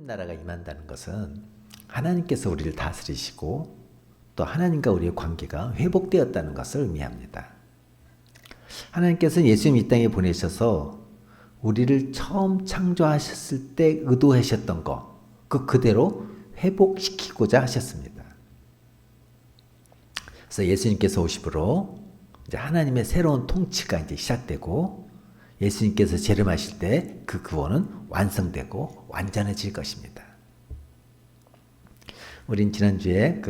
나라가 임한다는 것은 하나님께서 우리를 다스리시고 또 하나님과 우리의 관계가 회복되었다는 것을 의미합니다. 하나님께서는 예수님 이 땅에 보내셔서 우리를 처음 창조하셨을 때 의도하셨던 것, 그대로 회복시키고자 하셨습니다. 그래서 예수님께서 오심으로 이제 하나님의 새로운 통치가 이제 시작되고 예수님께서 재림하실 때 그 구원은 완성되고 완전해질 것입니다. 우린 지난주에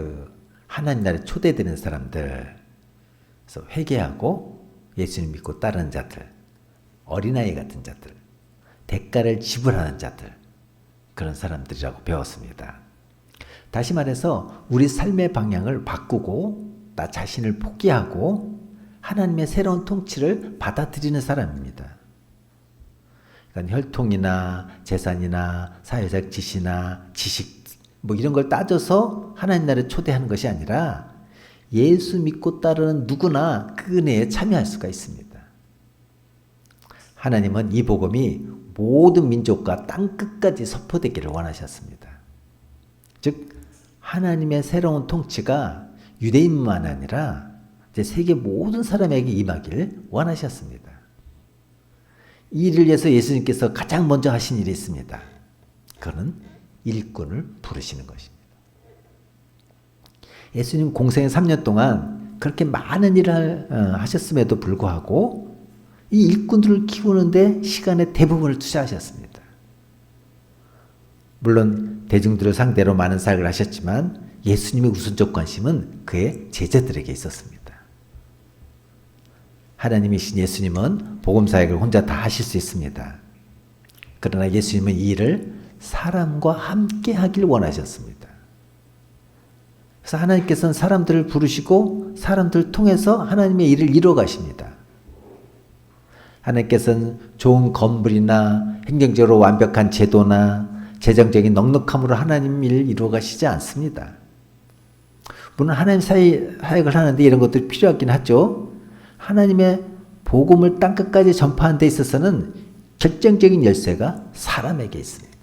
하나님 나라에 초대되는 사람들, 그래서 회개하고 예수님 믿고 따르는 자들, 어린아이 같은 자들, 대가를 지불하는 자들, 그런 사람들이라고 배웠습니다. 다시 말해서 우리 삶의 방향을 바꾸고 나 자신을 포기하고 하나님의 새로운 통치를 받아들이는 사람입니다. 그러니까 혈통이나 재산이나 사회적 지시나 지식 이런 걸 따져서 하나님 나라에 초대하는 것이 아니라 예수 믿고 따르는 누구나 그 은혜에 참여할 수가 있습니다. 하나님은 이 복음이 모든 민족과 땅 끝까지 선포되기를 원하셨습니다. 즉 하나님의 새로운 통치가 유대인만 아니라 이제 세계 모든 사람에게 임하기를 원하셨습니다. 이 일을 위해서 예수님께서 가장 먼저 하신 일이 있습니다. 그거는 일꾼을 부르시는 것입니다. 예수님 공생애 3년 동안 그렇게 많은 일을 하셨음에도 불구하고 이 일꾼들을 키우는데 시간의 대부분을 투자하셨습니다. 물론 대중들을 상대로 많은 사역을 하셨지만 예수님의 우선적 관심은 그의 제자들에게 있었습니다. 하나님이신 예수님은 복음사역을 혼자 다 하실 수 있습니다. 그러나 예수님은 이 일을 사람과 함께 하길 원하셨습니다. 그래서 하나님께서는 사람들을 부르시고 사람들을 통해서 하나님의 일을 이루어 가십니다. 하나님께서는 좋은 건물이나 행정적으로 완벽한 제도나 재정적인 넉넉함으로 하나님 일을 이루어 가시지 않습니다. 물론 하나님 사역을 하는데 이런 것들이 필요하긴 하죠. 하나님의 복음을 땅끝까지 전파하는 데 있어서는 결정적인 열쇠가 사람에게 있습니다.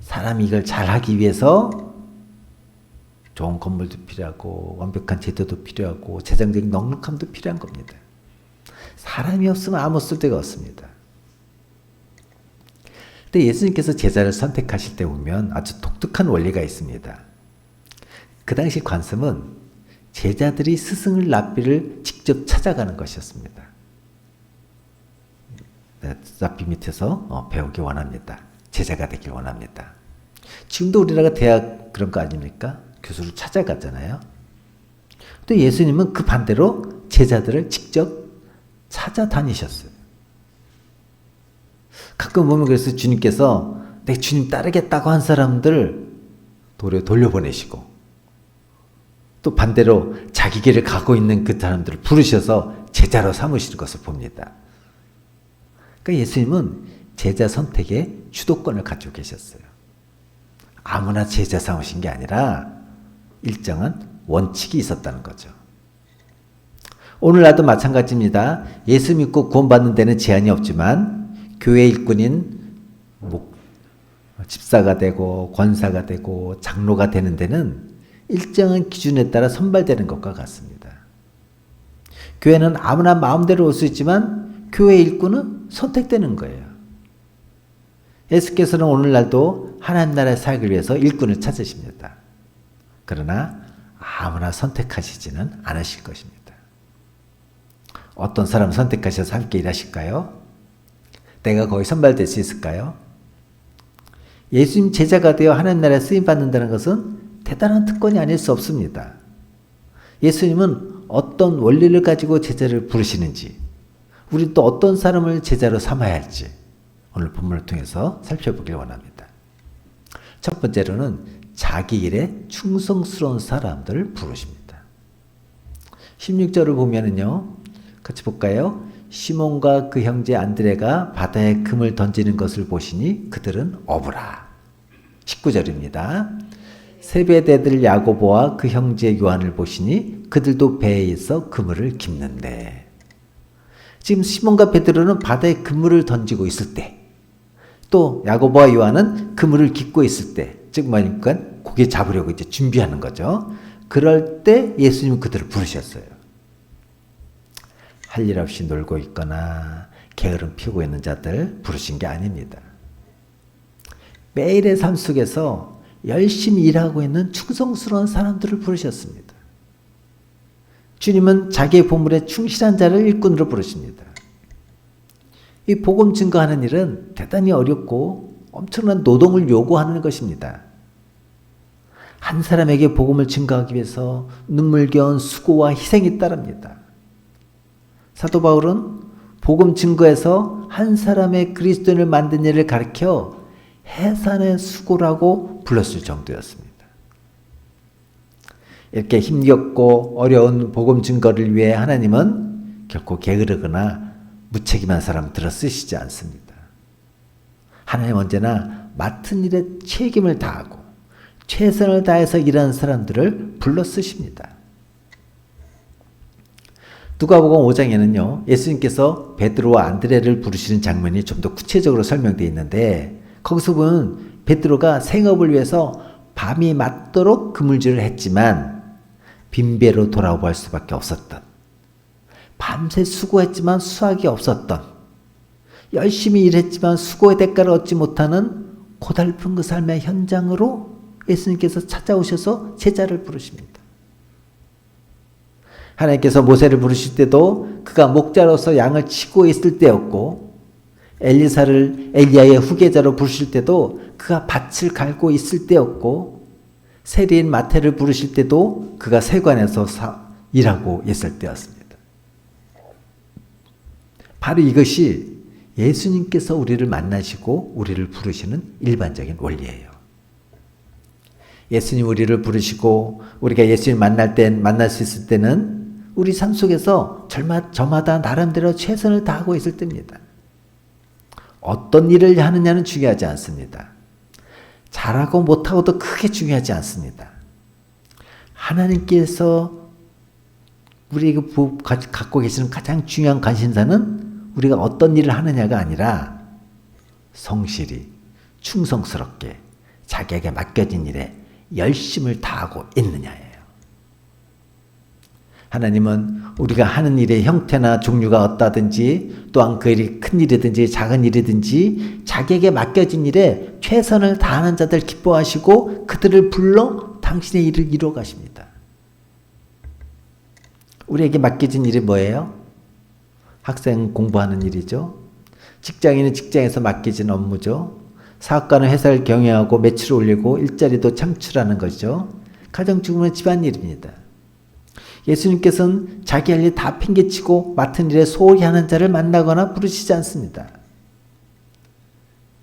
사람이 이걸 잘하기 위해서 좋은 건물도 필요하고 완벽한 제도도 필요하고 재정적인 넉넉함도 필요한 겁니다. 사람이 없으면 아무 쓸데가 없습니다. 근데 예수님께서 제자를 선택하실 때 보면 아주 독특한 원리가 있습니다. 그 당시 관습은 제자들이 스승을 랍비를 직접 찾아가는 것이었습니다. 랍비 밑에서 배우기 원합니다. 제자가 되길 원합니다. 지금도 우리나라 대학 그런 거 아닙니까? 교수를 찾아가잖아요. 또 예수님은 그 반대로 제자들을 직접 찾아다니셨어요. 가끔 보면 그래서 주님께서 내 주님 따르겠다고 한 사람들 도리어 돌려보내시고 또 반대로 자기 길을 가고 있는 그 사람들을 부르셔서 제자로 삼으시는 것을 봅니다. 그러니까 예수님은 제자 선택에 주도권을 가지고 계셨어요. 아무나 제자 삼으신 게 아니라 일정한 원칙이 있었다는 거죠. 오늘날도 마찬가지입니다. 예수 믿고 구원받는 데는 제한이 없지만 교회 일꾼인 집사가 되고 권사가 되고 장로가 되는 데는 일정한 기준에 따라 선발되는 것과 같습니다. 교회는 아무나 마음대로 올 수 있지만 교회 일꾼은 선택되는 거예요. 예수께서는 오늘날도 하나님 나라의 사역을 위해서 일꾼을 찾으십니다. 그러나 아무나 선택하시지는 않으실 것입니다. 어떤 사람 선택하셔서 함께 일하실까요? 내가 거기 선발될 수 있을까요? 예수님 제자가 되어 하나님 나라에 쓰임받는다는 것은 대단한 특권이 아닐 수 없습니다. 예수님은 어떤 원리를 가지고 제자를 부르시는지, 우리는 또 어떤 사람을 제자로 삼아야 할지 오늘 본문을 통해서 살펴보길 원합니다. 첫 번째로는 자기 일에 충성스러운 사람들을 부르십니다. 16절을 보면은요, 같이 볼까요? 시몬과 그 형제 안드레가 바다에 금을 던지는 것을 보시니 그들은 어부라. 19절입니다. 세베대들 야고보와 그 형제 요한을 보시니 그들도 배에 있어 그물을 깁는데, 지금 시몬과 베드로는 바다에 그물을 던지고 있을 때, 또 또 야고보와 요한은 그물을 깃고 있을 때, 즉 뭐니까 고기 잡으려고 이제 준비하는 거죠. 그럴 때 예수님은 그들을 부르셨어요. 할 일 없이 놀고 있거나 게으름 피우고 있는 자들 부르신 게 아닙니다. 매일의 삶 속에서 열심히 일하고 있는 충성스러운 사람들을 부르셨습니다. 주님은 자기의 보물에 충실한 자를 일꾼으로 부르십니다. 이 복음 증거하는 일은 대단히 어렵고 엄청난 노동을 요구하는 것입니다. 한 사람에게 복음을 증거하기 위해서 눈물겨운 수고와 희생이 따릅니다. 사도 바울은 복음 증거에서 한 사람의 그리스도인을 만든 일을 가리켜 해산의 수고라고 불렀을 정도였습니다. 이렇게 힘겹고 어려운 복음 증거를 위해 하나님은 결코 게으르거나 무책임한 사람들을 쓰시지 않습니다. 하나님 언제나 맡은 일에 책임을 다하고 최선을 다해서 일하는 사람들을 불러 쓰십니다. 누가복음 5장에는요. 예수님께서 베드로와 안드레를 부르시는 장면이 좀 더 구체적으로 설명되어 있는데 거기서 보면 베드로가 생업을 위해서 밤이 맞도록 그물질을 했지만 빈배로 돌아올 수밖에 없었던, 밤새 수고했지만 수확이 없었던, 열심히 일했지만 수고의 대가를 얻지 못하는 고달픈 그 삶의 현장으로 예수님께서 찾아오셔서 제자를 부르십니다. 하나님께서 모세를 부르실 때도 그가 목자로서 양을 치고 있을 때였고, 엘리사를 엘리야의 후계자로 부르실 때도 그가 밭을 갈고 있을 때였고, 세리인 마태를 부르실 때도 그가 세관에서 일하고 있을 때였습니다. 바로 이것이 예수님께서 우리를 만나시고 우리를 부르시는 일반적인 원리예요. 예수님 우리를 부르시고 우리가 예수님 만날 수 있을 때는 우리 삶 속에서 저마다 나름대로 최선을 다하고 있을 때입니다. 어떤 일을 하느냐는 중요하지 않습니다. 잘하고 못하고도 크게 중요하지 않습니다. 하나님께서 우리에게 갖고 계시는 가장 중요한 관심사는 우리가 어떤 일을 하느냐가 아니라 성실히, 충성스럽게 자기에게 맡겨진 일에 열심을 다하고 있느냐예요. 하나님은 우리가 하는 일의 형태나 종류가 어떠든지 또한 그 일이 큰 일이든지 작은 일이든지 자기에게 맡겨진 일에 최선을 다하는 자들 기뻐하시고 그들을 불러 당신의 일을 이루어 가십니다. 우리에게 맡겨진 일이 뭐예요? 학생 공부하는 일이죠. 직장인은 직장에서 맡겨진 업무죠. 사업가는 회사를 경영하고 매출을 올리고 일자리도 창출하는 것이죠. 가정주부는 집안일입니다. 예수님께서는 자기 할 일 다 팽개치고 맡은 일에 소홀히 하는 자를 만나거나 부르시지 않습니다.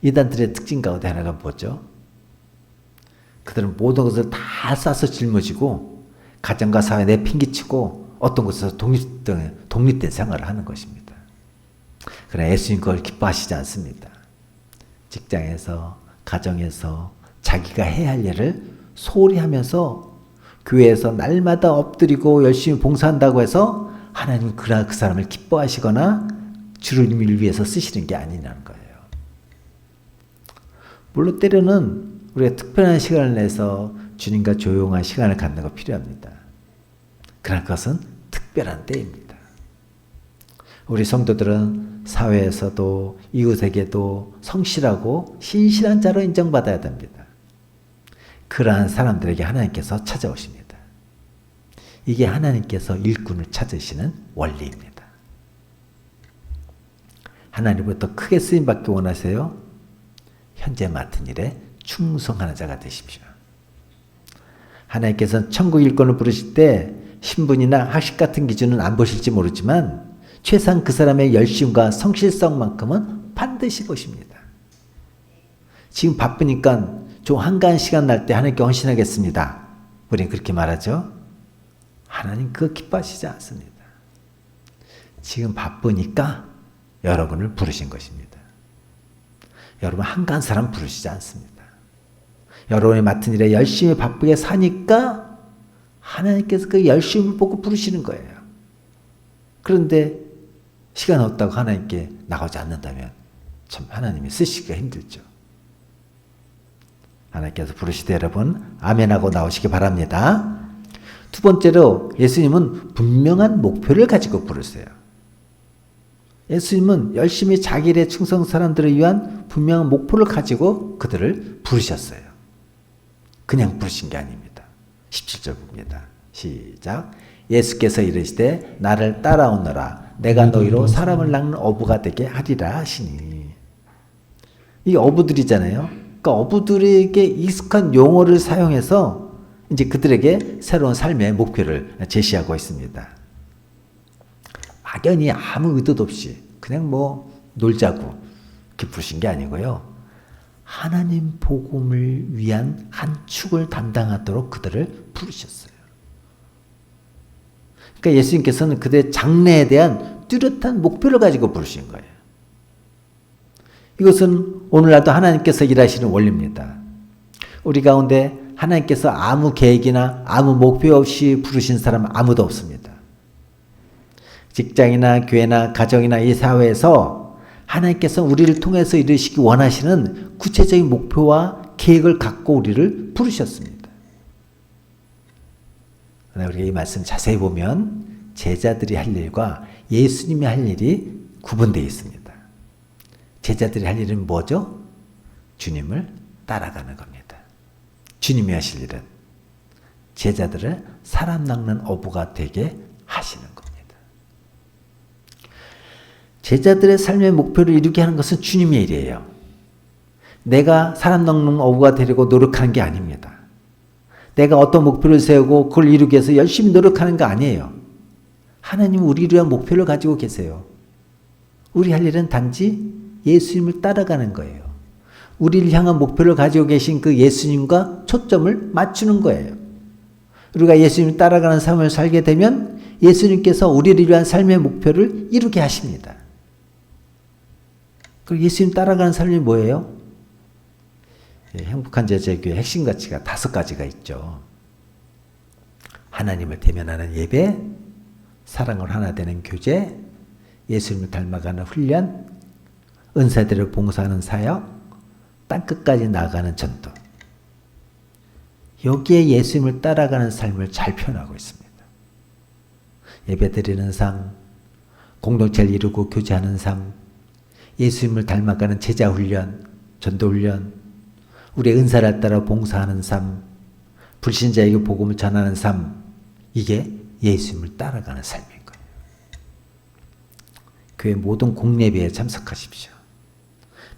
이단들의 특징 가운데 하나가 뭐죠? 그들은 모든 것을 다 싸서 짊어지고 가정과 사회에 내팽개치고 어떤 곳에서 독립된 생활을 하는 것입니다. 그러나 예수님 그걸 기뻐하시지 않습니다. 직장에서, 가정에서 자기가 해야 할 일을 소홀히 하면서 교회에서 날마다 엎드리고 열심히 봉사한다고 해서 하나님 그 사람을 기뻐하시거나 주님을 위해서 쓰시는 게 아니라는 거예요. 물론 때로는 우리가 특별한 시간을 내서 주님과 조용한 시간을 갖는 거 필요합니다. 그러나 그것은 특별한 때입니다. 우리 성도들은 사회에서도 이웃에게도 성실하고 신실한 자로 인정받아야 됩니다. 그러한 사람들에게 하나님께서 찾아오십니다. 이게 하나님께서 일꾼을 찾으시는 원리입니다. 하나님부터 크게 쓰임받기 원하세요? 현재 맡은 일에 충성하는 자가 되십시오. 하나님께서는 천국 일꾼을 부르실 때 신분이나 학식 같은 기준은 안 보실지 모르지만 최소한 그 사람의 열심과 성실성만큼은 반드시 보십니다. 지금 바쁘니까 좀 한가한 시간 날 때 하나님께 헌신하겠습니다. 우리는 그렇게 말하죠. 하나님 그거 기뻐하시지 않습니다. 지금 바쁘니까 여러분을 부르신 것입니다. 여러분 한가한 사람 부르시지 않습니다. 여러분이 맡은 일에 열심히 바쁘게 사니까 하나님께서 그 열심을 보고 부르시는 거예요. 그런데 시간 없다고 하나님께 나가지 않는다면 참 하나님이 쓰시기가 힘들죠. 하나님께서 부르시되 여러분 아멘하고 나오시기 바랍니다. 두 번째로 예수님은 분명한 목표를 가지고 부르세요. 예수님은 열심히 자기 일에 충성 사람들을 위한 분명한 목표를 가지고 그들을 부르셨어요. 그냥 부르신 게 아닙니다. 17절 봅니다. 시작. 예수께서 이르시되 나를 따라오너라 내가 너희로 사람을 낚는 어부가 되게 하리라 하시니. 이 어부들이잖아요. 그러니까 어부들에게 익숙한 용어를 사용해서 이제 그들에게 새로운 삶의 목표를 제시하고 있습니다. 막연히 아무 의도도 없이 그냥 뭐 놀자고 이렇게 부르신 게 아니고요. 하나님 복음을 위한 한 축을 담당하도록 그들을 부르셨어요. 그러니까 예수님께서는 그들의 장래에 대한 뚜렷한 목표를 가지고 부르신 거예요. 이것은 오늘날도 하나님께서 일하시는 원리입니다. 우리 가운데 하나님께서 아무 계획이나 아무 목표 없이 부르신 사람은 아무도 없습니다. 직장이나 교회나 가정이나 이 사회에서 하나님께서 우리를 통해서 이루시기 원하시는 구체적인 목표와 계획을 갖고 우리를 부르셨습니다. 그러나 우리가 이 말씀 자세히 보면 제자들이 할 일과 예수님이 할 일이 구분되어 있습니다. 제자들이 할 일은 뭐죠? 주님을 따라가는 겁니다. 주님이 하실 일은 제자들을 사람 낚는 어부가 되게 하시는 겁니다. 제자들의 삶의 목표를 이루게 하는 것은 주님의 일이에요. 내가 사람 낚는 어부가 되려고 노력하는 게 아닙니다. 내가 어떤 목표를 세우고 그걸 이루기 위해서 열심히 노력하는 거 아니에요. 하나님은 우리를 위한 목표를 가지고 계세요. 우리 할 일은 단지 예수님을 따라가는 거예요. 우리를 향한 목표를 가지고 계신 그 예수님과 초점을 맞추는 거예요. 우리가 예수님을 따라가는 삶을 살게 되면 예수님께서 우리를 위한 삶의 목표를 이루게 하십니다. 그리고 예수님 따라가는 삶이 뭐예요? 행복한 제자교회 핵심 가치가 5가지가 있죠. 하나님을 대면하는 예배, 사랑으로 하나 되는 교제, 예수님을 닮아가는 훈련, 은사대로 봉사하는 사역, 땅끝까지 나아가는 전도. 여기에 예수님을 따라가는 삶을 잘 표현하고 있습니다. 예배드리는 삶, 공동체를 이루고 교제하는 삶, 예수님을 닮아가는 제자훈련, 전도훈련, 우리의 은사를 따라 봉사하는 삶, 불신자에게 복음을 전하는 삶, 이게 예수님을 따라가는 삶인 거예요. 교회 모든 공예배에 참석하십시오.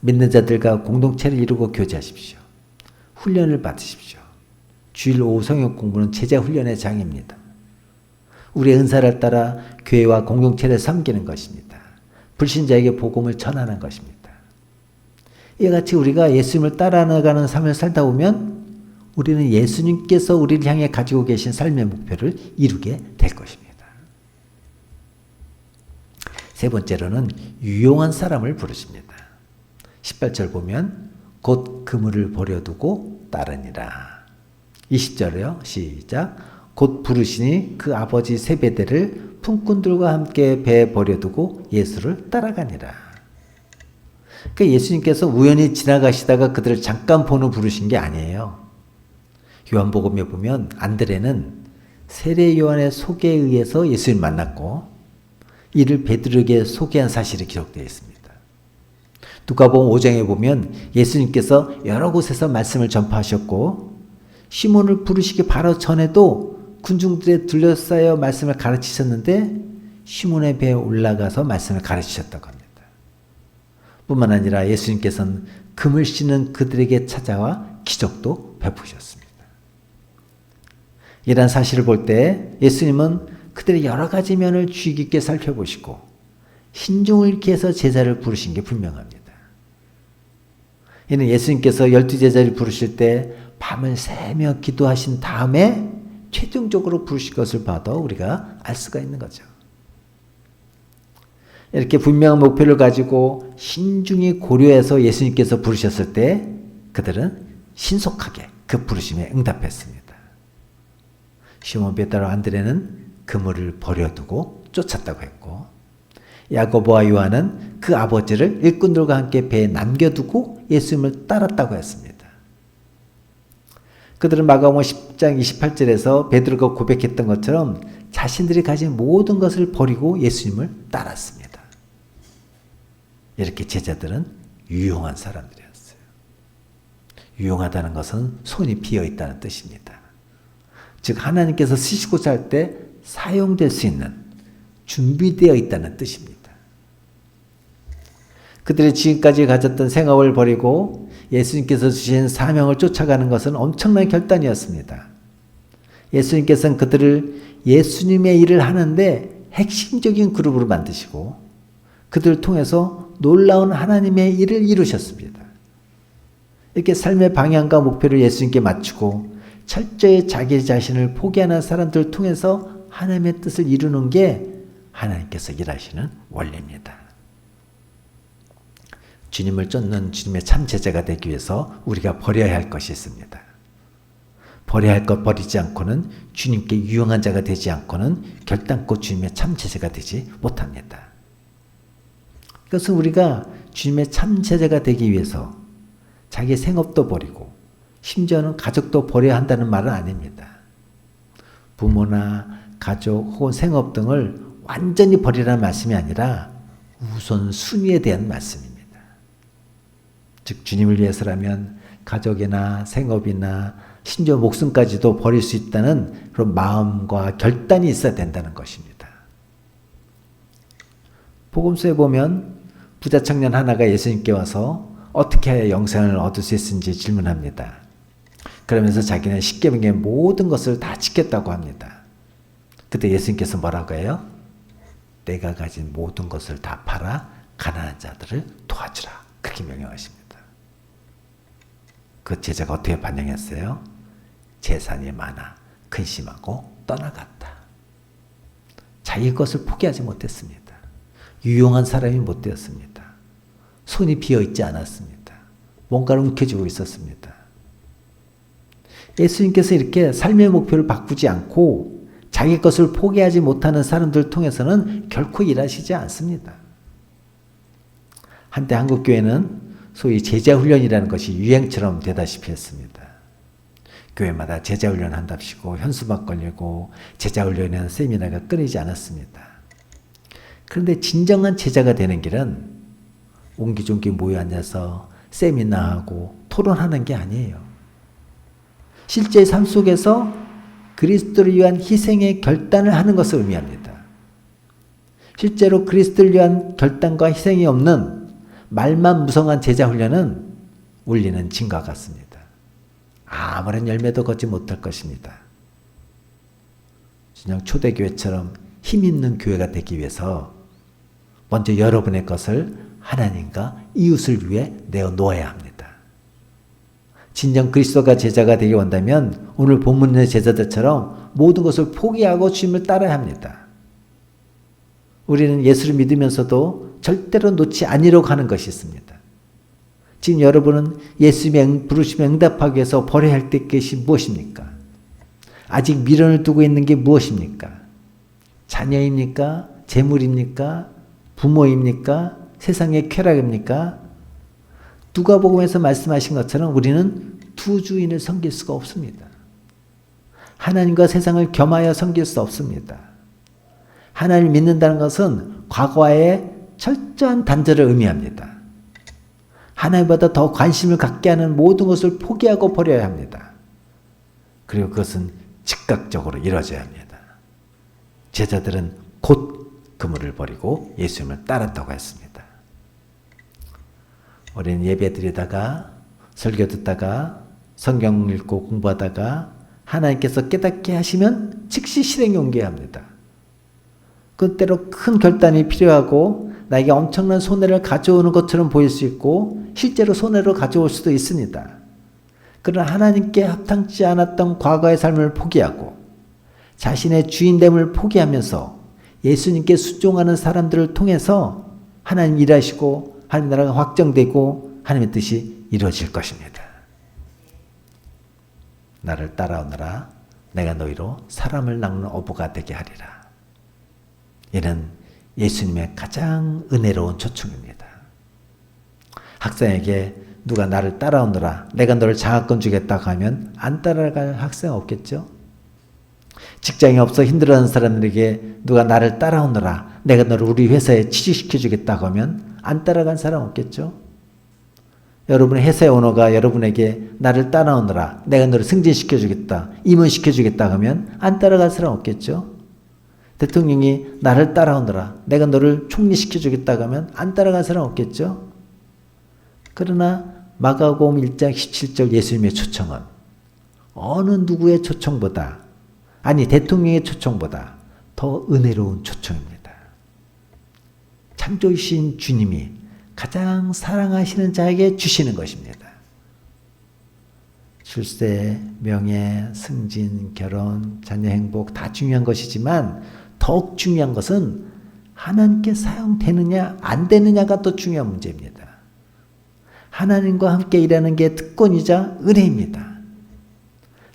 믿는 자들과 공동체를 이루고 교제하십시오. 훈련을 받으십시오. 주일 오후 성역 공부는 제자 훈련의 장입니다. 우리의 은사를 따라 교회와 공동체를 섬기는 것입니다. 불신자에게 복음을 전하는 것입니다. 이와 같이 우리가 예수님을 따라가는 삶을 살다 보면 우리는 예수님께서 우리를 향해 가지고 계신 삶의 목표를 이루게 될 것입니다. 세 번째로는 유용한 사람을 부르십니다. 18절 보면 곧 그물을 버려두고 따르니라. 20절에요. 시작. 곧 부르시니 그 아버지 세베대를 품꾼들과 함께 배에 버려두고 예수를 따라가니라. 그러니까 예수님께서 우연히 지나가시다가 그들을 잠깐 보는 부르신 게 아니에요. 요한복음에 보면 안드레는 세례 요한의 소개에 의해서 예수님을 만났고 이를 베드로에게 소개한 사실이 기록되어 있습니다. 누가복음 5장에 보면 예수님께서 여러 곳에서 말씀을 전파하셨고 시몬을 부르시기 바로 전에도 군중들에 둘러싸여 말씀을 가르치셨는데 시몬의 배에 올라가서 말씀을 가르치셨다고 합니다. 뿐만 아니라 예수님께서는 금을 씌는 그들에게 찾아와 기적도 베푸셨습니다. 이러한 사실을 볼 때 예수님은 그들의 여러 가지 면을 주의 깊게 살펴보시고 신중을 기해서 제자를 부르신 게 분명합니다. 이는 예수님께서 12제자를 부르실 때 밤을 새며 기도하신 다음에 최종적으로 부르실 것을 봐도 우리가 알 수가 있는 거죠. 이렇게 분명한 목표를 가지고 신중히 고려해서 예수님께서 부르셨을 때 그들은 신속하게 그 부르심에 응답했습니다. 시몬 베드로와 안드레는 그물을 버려두고 쫓았다고 했고 야고보와 요한은 그 아버지를 일꾼들과 함께 배에 남겨두고 예수님을 따랐다고 했습니다. 그들은 마가복음 10장 28절에서 베드로가 고백했던 것처럼 자신들이 가진 모든 것을 버리고 예수님을 따랐습니다. 이렇게 제자들은 유용한 사람들이었어요. 유용하다는 것은 손이 비어있다는 뜻입니다. 즉 하나님께서 쓰시고자 할 때 사용될 수 있는 준비되어 있다는 뜻입니다. 그들이 지금까지 가졌던 생업을 버리고 예수님께서 주신 사명을 쫓아가는 것은 엄청난 결단이었습니다. 예수님께서는 그들을 예수님의 일을 하는데 핵심적인 그룹으로 만드시고 그들을 통해서 놀라운 하나님의 일을 이루셨습니다. 이렇게 삶의 방향과 목표를 예수님께 맞추고 철저히 자기 자신을 포기하는 사람들을 통해서 하나님의 뜻을 이루는 게 하나님께서 일하시는 원리입니다. 주님을 쫓는 주님의 참 제자가 되기 위해서 우리가 버려야 할 것이 있습니다. 버려야 할 것 버리지 않고는 주님께 유용한 자가 되지 않고는 결단코 주님의 참 제자가 되지 못합니다. 그것은 우리가 주님의 참 제자가 되기 위해서 자기 생업도 버리고 심지어는 가족도 버려야 한다는 말은 아닙니다. 부모나 가족 혹은 생업 등을 완전히 버리라는 말씀이 아니라 우선 순위에 대한 말씀입니다. 즉 주님을 위해서라면 가족이나 생업이나 심지어 목숨까지도 버릴 수 있다는 그런 마음과 결단이 있어야 된다는 것입니다. 복음서에 보면 부자 청년 하나가 예수님께 와서 어떻게 해야 영생을 얻을 수 있는지 질문합니다. 그러면서 자기는 십계명의 모든 것을 다 지켰다고 합니다. 그때 예수님께서 뭐라고 해요? 내가 가진 모든 것을 다 팔아 가난한 자들을 도와주라. 그렇게 명령하십니다. 그 제자가 어떻게 반응했어요? 재산이 많아 근심하고 떠나갔다. 자기 것을 포기하지 못했습니다. 유용한 사람이 못 되었습니다. 손이 비어있지 않았습니다. 뭔가를 움켜쥐고 있었습니다. 예수님께서 이렇게 삶의 목표를 바꾸지 않고 자기 것을 포기하지 못하는 사람들을 통해서는 결코 일하시지 않습니다. 한때 한국교회는 소위 제자훈련이라는 것이 유행처럼 되다시피 했습니다. 교회마다 제자훈련 한답시고 현수막 걸리고 제자훈련이라는 세미나가 끊이지 않았습니다. 그런데 진정한 제자가 되는 길은 옹기종기 모여 앉아서 세미나하고 토론하는 게 아니에요. 실제 삶 속에서 그리스도를 위한 희생의 결단을 하는 것을 의미합니다. 실제로 그리스도를 위한 결단과 희생이 없는 말만 무성한 제자훈련은 울리는 징과 같습니다. 아무런 열매도 걷지 못할 것입니다. 그냥 초대교회처럼 힘있는 교회가 되기 위해서 먼저 여러분의 것을 하나님과 이웃을 위해 내어놓아야 합니다. 진정 그리스도가 제자가 되기 원한다면 오늘 본문의 제자들처럼 모든 것을 포기하고 주님을 따라야 합니다. 우리는 예수를 믿으면서도 절대로 놓지 아니려고 하는 것이 있습니다. 지금 여러분은 예수님의 부르심에 응답하기 위해서 버려야 할 것이 무엇입니까? 아직 미련을 두고 있는 게 무엇입니까? 자녀입니까? 재물입니까? 부모입니까? 세상의 쾌락입니까? 누가복음에서 말씀하신 것처럼 우리는 두 주인을 섬길 수가 없습니다. 하나님과 세상을 겸하여 섬길 수 없습니다. 하나님을 믿는다는 것은 과거와의 철저한 단절을 의미합니다. 하나님보다 더 관심을 갖게 하는 모든 것을 포기하고 버려야 합니다. 그리고 그것은 즉각적으로 이루어져야 합니다. 제자들은 곧 그물을 버리고 예수님을 따랐다고 했습니다. 우리는 예배 드리다가 설교 듣다가 성경 읽고 공부하다가 하나님께서 깨닫게 하시면 즉시 실행에 옮겨야 합니다. 그때로 큰 결단이 필요하고 나에게 엄청난 손해를 가져오는 것처럼 보일 수 있고 실제로 손해를 가져올 수도 있습니다. 그러나 하나님께 합당치 않았던 과거의 삶을 포기하고 자신의 주인됨을 포기하면서 예수님께 순종하는 사람들을 통해서 하나님 일하시고 하나님 나라가 확정되고 하나님의 뜻이 이루어질 것입니다. 나를 따라오너라 내가 너희로 사람을 낚는 어부가 되게 하리라. 이는 예수님의 가장 은혜로운 초청입니다. 학생에게 누가 나를 따라오너라, 내가 너를 장학금 주겠다고 하면 안 따라갈 학생 없겠죠? 직장이 없어 힘들어하는 사람들에게 누가 나를 따라오너라, 내가 너를 우리 회사에 취직시켜 주겠다고 하면 안 따라간 사람 없겠죠? 여러분의 회사의 오너가 여러분에게 나를 따라오너라, 내가 너를 승진시켜 주겠다, 임원시켜 주겠다고 하면 안 따라갈 사람 없겠죠? 대통령이 나를 따라오너라, 내가 너를 총리시켜 주겠다고 하면 안 따라갈 사람 없겠죠? 그러나 마가복음 1장 17절 예수님의 초청은 어느 누구의 초청보다, 아니 대통령의 초청보다 더 은혜로운 초청입니다. 창조주신 주님이 가장 사랑하시는 자에게 주시는 것입니다. 출세, 명예, 승진, 결혼, 자녀 행복 다 중요한 것이지만 더욱 중요한 것은 하나님께 사용되느냐 안 되느냐가 더 중요한 문제입니다. 하나님과 함께 일하는 게 특권이자 은혜입니다.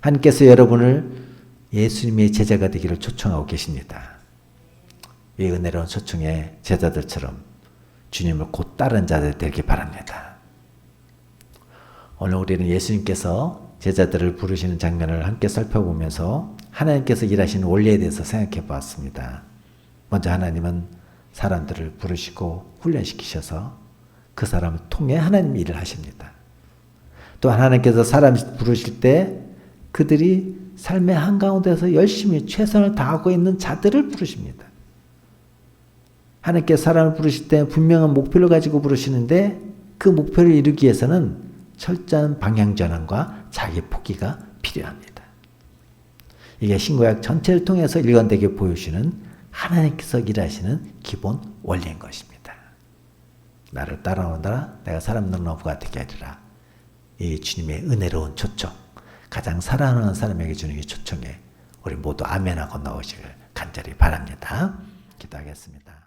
하나님께서 여러분을 예수님의 제자가 되기를 초청하고 계십니다. 이 은혜로운 초청의 제자들처럼 주님을 곧 따르는 자들 되길 바랍니다. 오늘 우리는 예수님께서 제자들을 부르시는 장면을 함께 살펴보면서 하나님께서 일하시는 원리에 대해서 생각해 보았습니다. 먼저 하나님은 사람들을 부르시고 훈련시키셔서 그 사람을 통해 하나님 일을 하십니다. 또 하나님께서 사람 부르실 때 그들이 삶의 한가운데서 열심히 최선을 다하고 있는 자들을 부르십니다. 하나님께서 사람을 부르실 때 분명한 목표를 가지고 부르시는데 그 목표를 이루기 위해서는 철저한 방향전환과 자기 포기가 필요합니다. 이게 신구약 전체를 통해서 일관되게 보여주시는 하나님께서 일하시는 기본 원리인 것입니다. 나를 따라오너라, 내가 사람 능력부가 되게 하리라. 이 주님의 은혜로운 초청, 가장 사랑하는 사람에게 주는 이 초청에 우리 모두 아멘하고 나오시길 간절히 바랍니다. 기도하겠습니다.